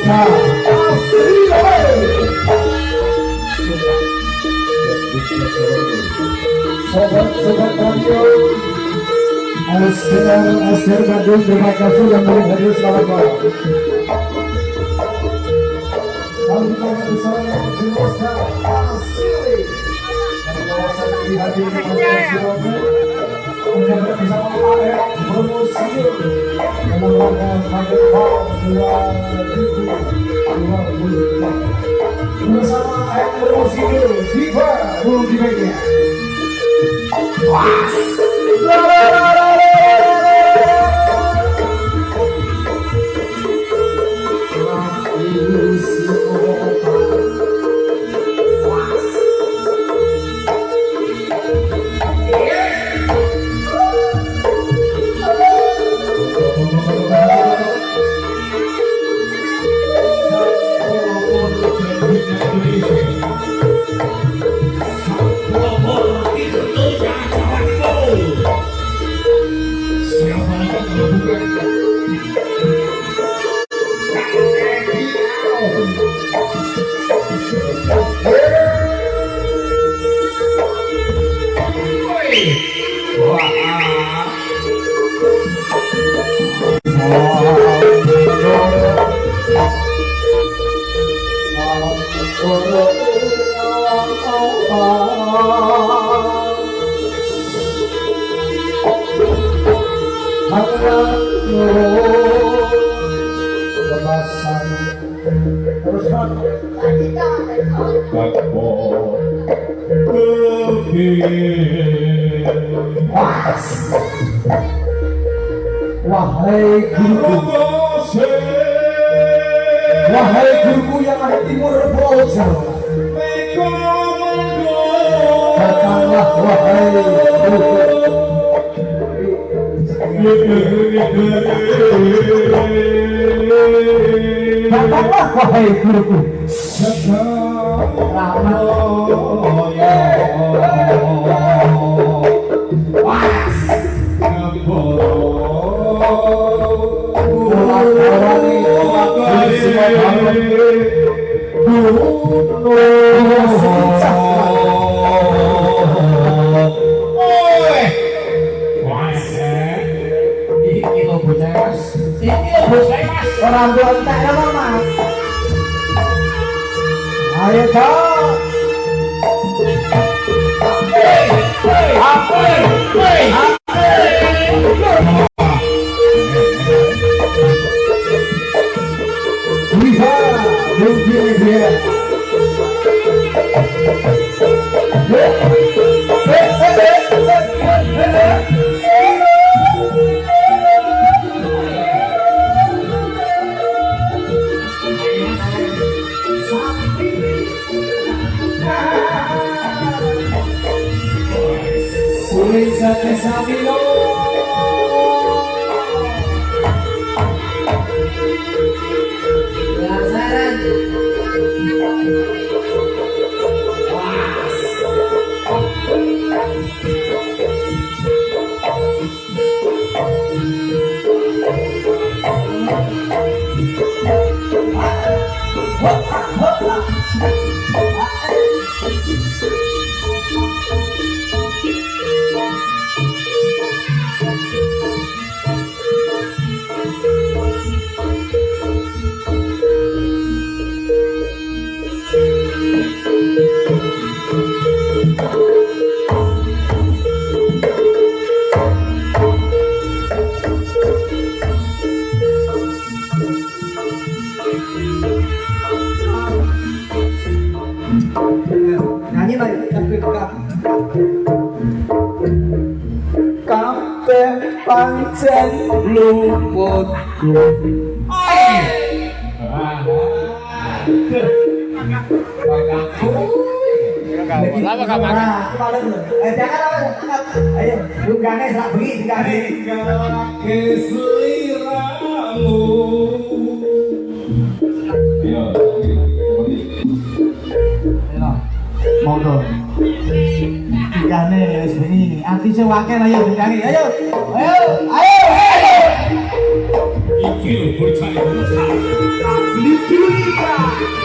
Rosta asli sobat-sobat radio SR Madiun, terima kasih yang boleh hadir. Selamat malam. Kami telah bersama di Rosta asli dari kawasan Hadir menjabat bersama area promosi mengeluarkan Madiun 2024 bersama area promosi Diva Multimedia. Was. Wahai guruku yang ada di timur Konser, datanglah wahai guruku. Datanglah wahai guruku. Orang tua tak ada mama. Ayo kau. Nyanyi lagi, tapi kabeh pancen luputku. Lama gak makan? Ayo, bungkane sak bengi dikane. Keseliramu. Mau dong. Dikane wis bengi. Ati sewake ayo dikane. Ayo. Ayo. Iki lho bocah iki. tiga